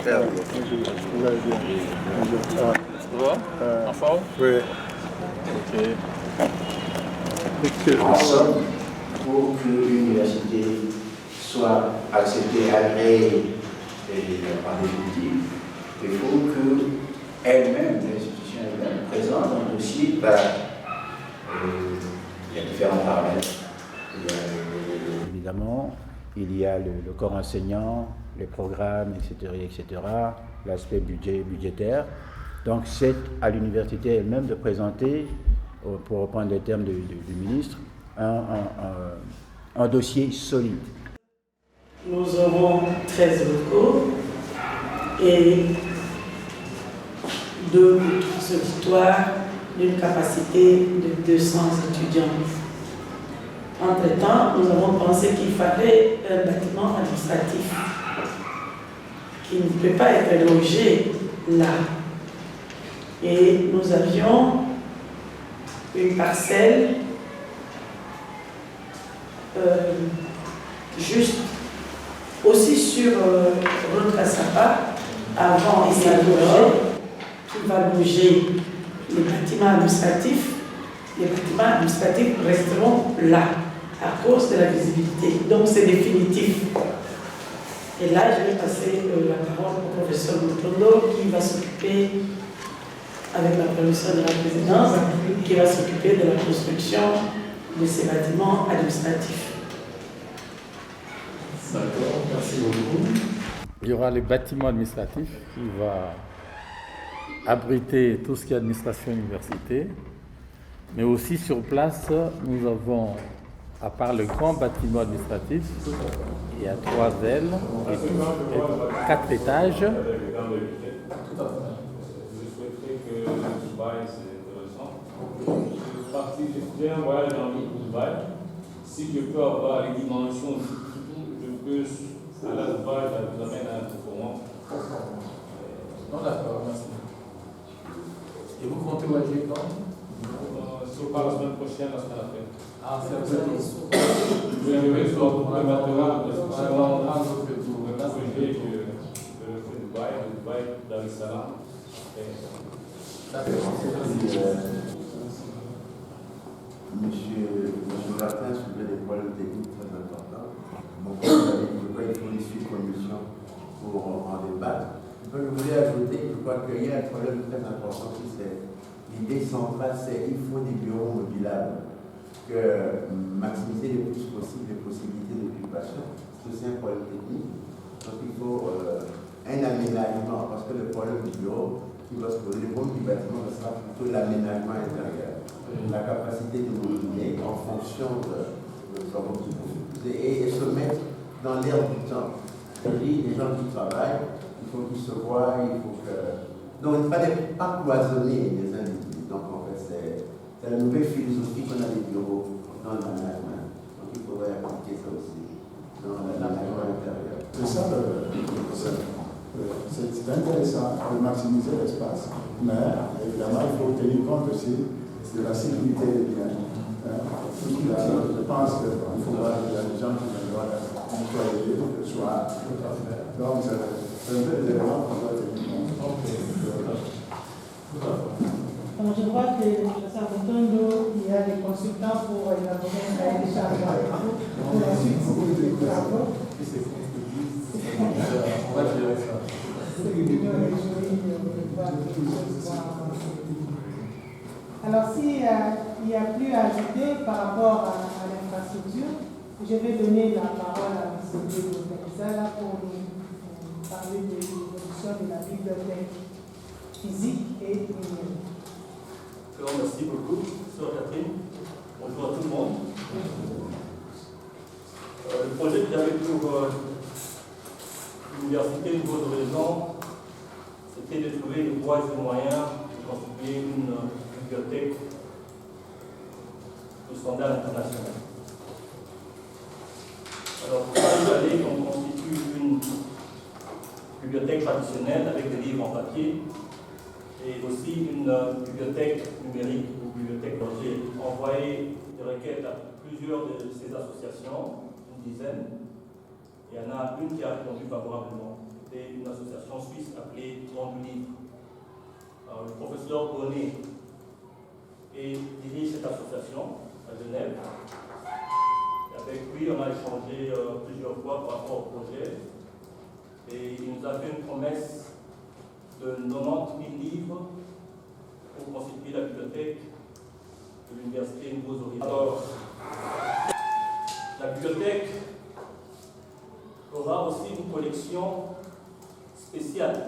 faire. Ça va? En forme? Oui. Ok. En somme, pour que l'université soit acceptée, agréée en définitive, il faut qu'elle-même, l'institution elle-même, présente un dossier par il y a différents paramètres. Évidemment, il y a le corps enseignant, les programmes, etc., l'aspect budgétaire. Donc c'est à l'université elle-même de présenter, pour reprendre les termes du ministre, un dossier solide. Nous aurons 13 locaux et 2 auditoires d'une capacité de 200 étudiants. Entre-temps, nous avons pensé qu'il fallait un bâtiment administratif qui ne peut pas être logé là. Et nous avions une parcelle juste aussi sur route Kassapa, avant Issadouré, qui va loger les bâtiments administratifs. Les bâtiments administratifs resteront là à cause de la visibilité. Donc c'est définitif. Et là, je vais passer la parole au professeur Mutondo qui va s'occuper, avec la permission de la présidence, qui va s'occuper de la construction de ces bâtiments administratifs. D'accord, merci beaucoup. Il y aura les bâtiments administratifs qui va abriter tout ce qui est administration université. Mais aussi sur place, nous avons, à part le grand bâtiment administratif, il y a 3 ailes et 4 étages. Tout à fait. Je souhaiterais que Dubaï, c'est intéressant. Je fais un voyage en ligne pour Dubaï. Si je peux avoir les dimensions, je peux, à la Dubaï, je vous amène à un performance. Non, d'accord, merci. Et vous comptez voyager quand? Si on part la semaine prochaine, la semaine après. Ah, c'est un peu tôt. Je vais sur le matériel de ce Un autre tour. projet que je fais Dubaï, Dar es Salaam. Monsieur Martin soulevait des problèmes techniques très importants. Donc, vous avez dit qu'il faut une commission pour en débattre. Je voulais ajouter, je crois qu'il y a un problème très important qui c'est l'idée centrale, c'est qu'il faut des bureaux mobilables, que maximiser le plus possible les possibilités d'occupation. C'est aussi un problème technique. Donc il faut un aménagement, parce que le problème du bureau qui va se poser, le problème du bâtiment, ce sera plutôt l'aménagement intérieur, la capacité de mobilier en fonction de travaux qui vont et se mettre dans l'air du temps. Les gens qui travaillent, il faut qu'ils se voient, il faut que... Donc il ne fallait pas cloisonner les individus. Donc en fait, c'est la nouvelle philosophie qu'on a des bureaux dans le management. Donc il faudrait appliquer ça aussi dans l'aménagement intérieur. C'est ça, c'est intéressant de maximiser l'espace, mais évidemment, il faut tenir compte aussi de la sécurité des biens. Je pense qu'il faut voir qu'il y a des gens qui doivent être employés le soir. Donc, c'est un peu des éléments qu'on doit tenir compte. Donc, je vois que il y a des consultants pour élaborer un cahier de charge pour la suite des travaux. On va gérer ça. Alors, s'il n'y a plus à ajouter par rapport à l'infrastructure, je vais donner la parole à M. Benizala pour nous parler de l'évolution de la bibliothèque physique et numérique. Merci beaucoup, Sœur Catherine. Bonjour à tout le monde. Le projet que j'avais pour l'Université Nouveau Horizon, c'était de trouver les voies et moyens de constituer une bibliothèque de standard international. Alors, pour ça, il fallait qu'on constitue une bibliothèque traditionnelle avec des livres en papier et aussi une bibliothèque numérique ou bibliothèque. J'ai envoyé des requêtes à plusieurs de ces associations, une dizaine. Il y en a une qui a répondu favorablement. c'est une association suisse appelée Don du Livre. Le professeur Bonnet dirige cette association à Genève. Et avec lui, on a échangé plusieurs fois par rapport au projet. Et il nous a fait une promesse de 90 000 livres pour constituer la bibliothèque de l'Université Nouveaux Horizons. Alors, la bibliothèque aura aussi une collection spéciale.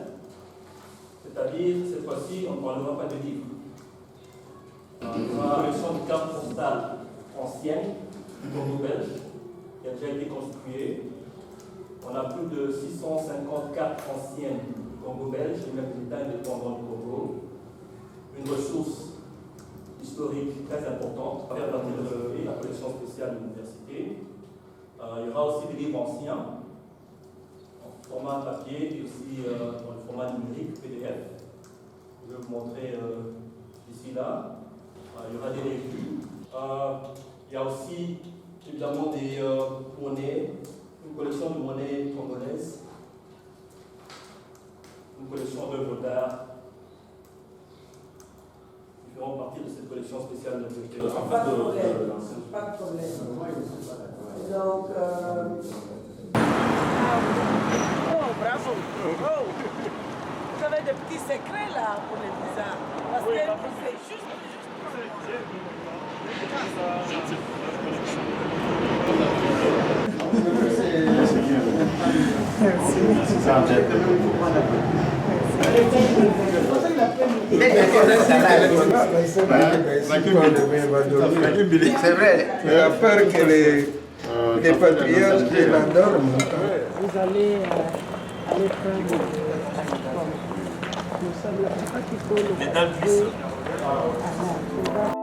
C'est-à-dire, cette fois-ci, on ne parlera pas de livres. Il y aura une collection de cartes postales anciennes du Congo belge qui a déjà été constituée. On a plus de 650 cartes anciennes du Congo belge et même des États indépendants du Congo. Une ressource historique très importante à faire partir de la collection spéciale de l'université. Il y aura aussi des livres anciens en format papier et aussi dans le format numérique PDF. Je vais vous montrer ici là. Il y aura des revues. Il y a aussi évidemment des monnaies, une collection de monnaies congolaises, une collection d'œuvres d'art. Nous ferons partie de cette collection spéciale de bibliothèque. Pas de problème. Pas de problème. Donc, oh, bravo. Oh. Vous avez des petits secrets là pour les visas. Parce que c'est juste. C'est vrai, mais à peur que les patriotes qui l'endorment. Vous allez aller prendre le sable. Nous sommes là. C'est pas qu'il faut le faire.